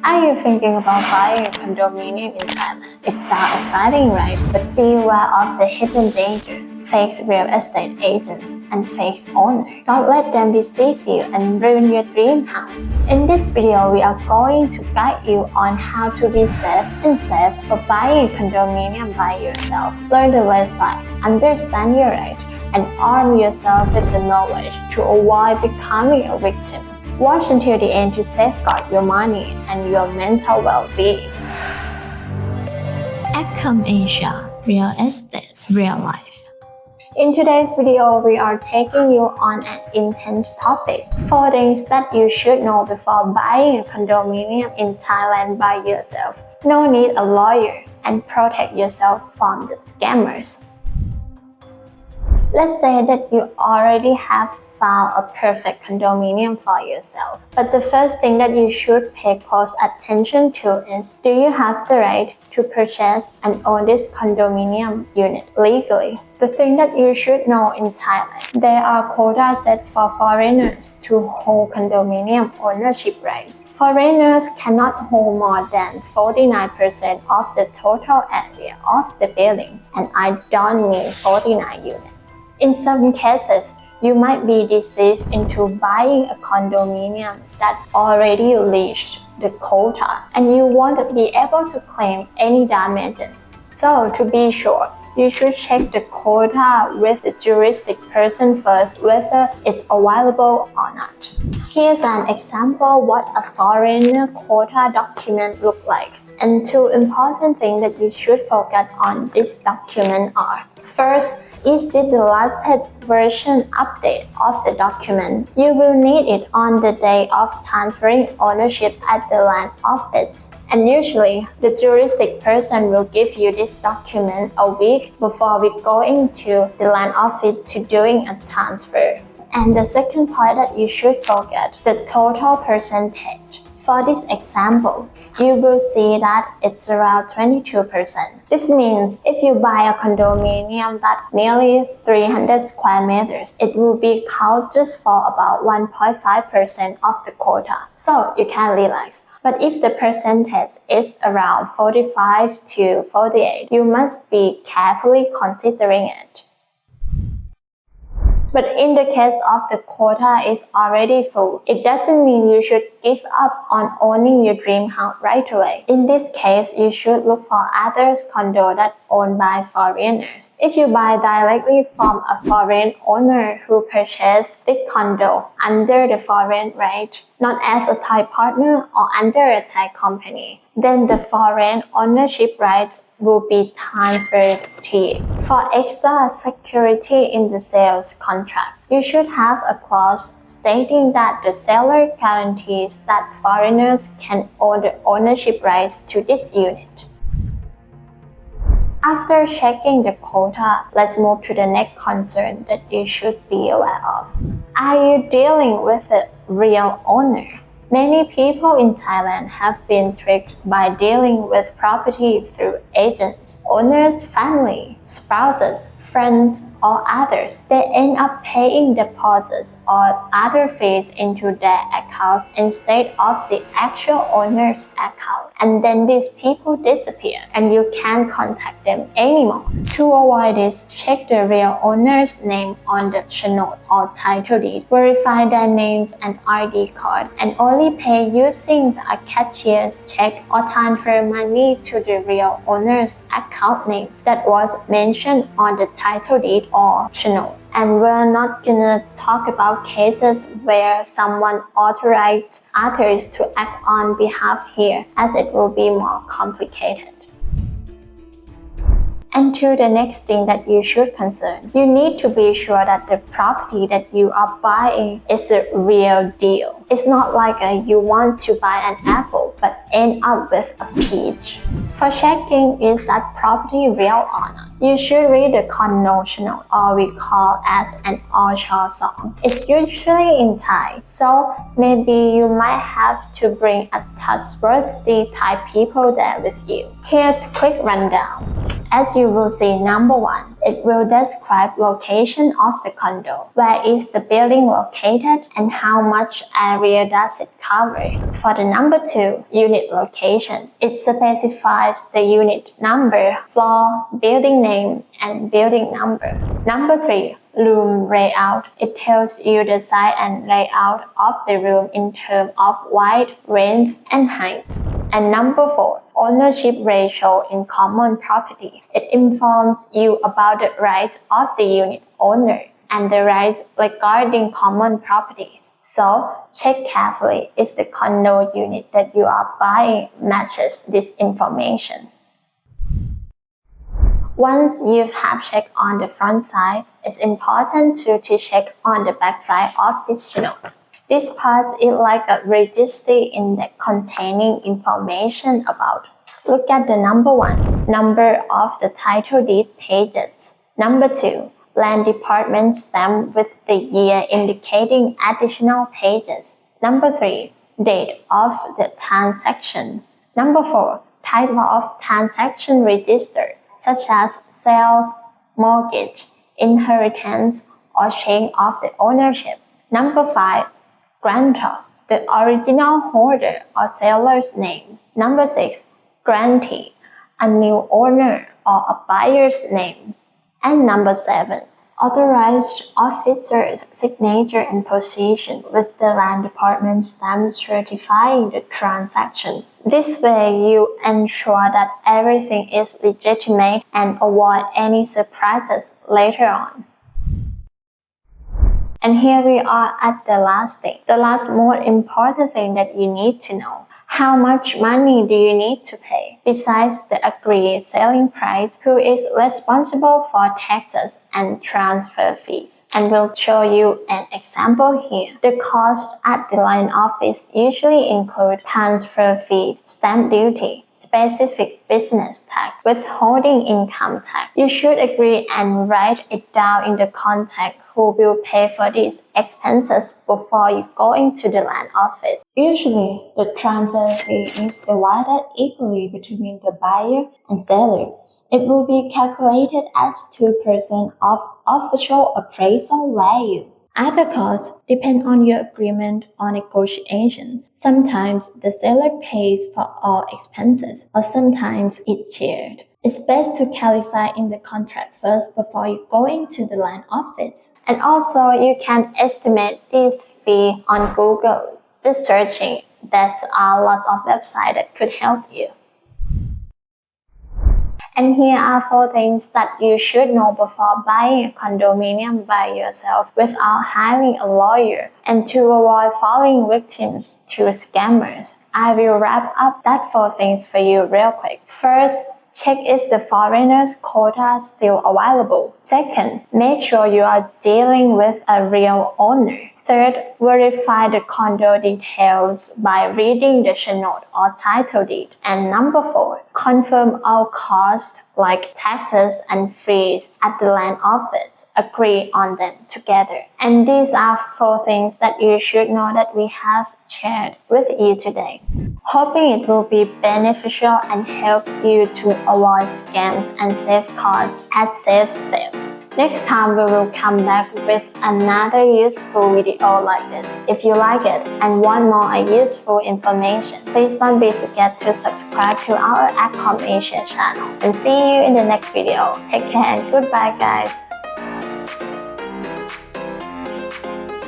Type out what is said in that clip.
Are you thinking about buying a condominium in Thailand? It sounds exciting, right? But beware of the hidden dangers, fake real estate agents, and fake owners. Don't let them deceive you and ruin your dream house. In this video, we are going to guide you on how to be safe for buying a condominium by yourself. Learn the red flags, understand your rights, and arm yourself with the knowledge to avoid becoming a victim. Watch until the end to safeguard your money and your mental well-being. AccomAsia, real estate, real life. In today's video, we are taking you on an intense topic. 4 things that you should know before buying a condominium in Thailand by yourself. No need a lawyer and protect yourself from the scammers. Let's say that you already have found a perfect condominium for yourself. But the first thing that you should pay close attention to is, do you have the right to purchase and own this condominium unit legally? The thing that you should know in Thailand, there are quotas set for foreigners to hold condominium ownership rights. Foreigners cannot hold more than 49% of the total area of the building, and I don't mean 49 units. In some cases, you might be deceived into buying a condominium that already reached the quota and you won't be able to claim any damages. So to be sure, you should check the quota with the jurisdiction person first whether it's available or not. Here's an example what a foreigner quota document look like. And 2 important things that you should focus on this document are: first, is this the latest version update of the document? You will need it on the day of transferring ownership at the land office. And usually, the jurisdiction person will give you this document a week before we go into the land office to doing a transfer. And the second point that you should forget, the total percentage. For this example, you will see that it's around 22%. This means if you buy a condominium that nearly 300 square meters, it will be counted just for about 1.5% of the quota. So you can relax. But if the percentage is around 45 to 48, you must be carefully considering it. But in the case of the quota is already full, it doesn't mean you should give up on owning your dream house right away. In this case, you should look for other condos that owned by foreigners. If you buy directly from a foreign owner who purchased the condo under the foreign right, not as a Thai partner or under a Thai company, then the foreign ownership rights will be transferred to you. For extra security in the sales contract, you should have a clause stating that the seller guarantees that foreigners can own the ownership rights to this unit. After checking the quota, let's move to the next concern that you should be aware of. Are you dealing with a real owner? Many people in Thailand have been tricked by dealing with property through agents, owners' family, spouses, friends, or others. They end up paying deposits or other fees into their accounts instead of the actual owner's account. And then these people disappear and you can't contact them anymore. To avoid this, check the real owner's name on the channel or title deed, verify their names and ID card, and only pay using a cashier's check or transfer money to the real owner's account name that was mentioned on the title deed or channel. And we're not gonna talk about cases where someone authorized others to act on behalf here, as it will be more complicated. And to the next thing that you should concern, you need to be sure that the property that you are buying is a real deal. It's not like you want to buy an apple but end up with a peach. For checking is that property real or not, you should read the Condo channel, or we call as an all-char song. It's usually in Thai, so maybe you might have to bring a trustworthy Thai people there with you. Here's a quick rundown. As you will see, number 1, it will describe location of the condo. Where is the building located and how much area does it cover? For the number 2, unit location, it specifies the unit number, floor, building name, and building number. Number 3, room layout. It tells you the size and layout of the room in terms of width, length, and height. And number 4, ownership ratio in common property. It informs you about the rights of the unit owner and the rights regarding common properties. So, check carefully if the condo unit that you are buying matches this information. Once you have checked on the front side, it's important to check on the back side of this note. This part is like a registry index containing information about. Look at the number 1, number of the title deed pages. Number 2, land department stamp with the year indicating additional pages. Number 3, date of the transaction. Number 4, type of transaction register, such as sales, mortgage, inheritance, or change of the ownership. Number 5, grantor, the original holder or seller's name. Number 6, grantee, a new owner or a buyer's name. And number 7, authorized officer's signature and position with the land department stamp certifying the transaction. This way you ensure that everything is legitimate and avoid any surprises later on. And here we are at the last thing. The last more important thing that you need to know. How much money do you need to pay? Besides the agreed selling price, who is responsible for taxes and transfer fees? And we'll show you an example here. The cost at the land office usually include transfer fee, stamp duty, specific business tax, withholding income tax. You should agree and write it down in the contract who will pay for these expenses before you go into the land office. Usually, the transfer fee is divided equally between the buyer and seller. It will be calculated as 2% of official appraisal value. Other costs depend on your agreement or negotiation. Sometimes the seller pays for all expenses, or sometimes it's shared. It's best to clarify in the contract first before you go into the land office. And also, you can estimate this fee on Google. Just searching, there's lots of websites that could help you. And here are 4 things that you should know before buying a condominium by yourself without hiring a lawyer, and to avoid falling victims to scammers. I will wrap up that 4 things for you real quick. First, check if the foreigner's quota is still available. Second, make sure you are dealing with a real owner. Third, verify the condo details by reading the note or title deed. And number 4, confirm all costs like taxes and fees at the land office. Agree on them together. And these are 4 things that you should know that we have shared with you today. Hoping it will be beneficial and help you to avoid scams and safeguards as safe. Next time we will come back with another useful video like this. If you like it and want more useful information, please don't forget to subscribe to our AccomAsia channel. And see you in the next video. Take care and goodbye guys.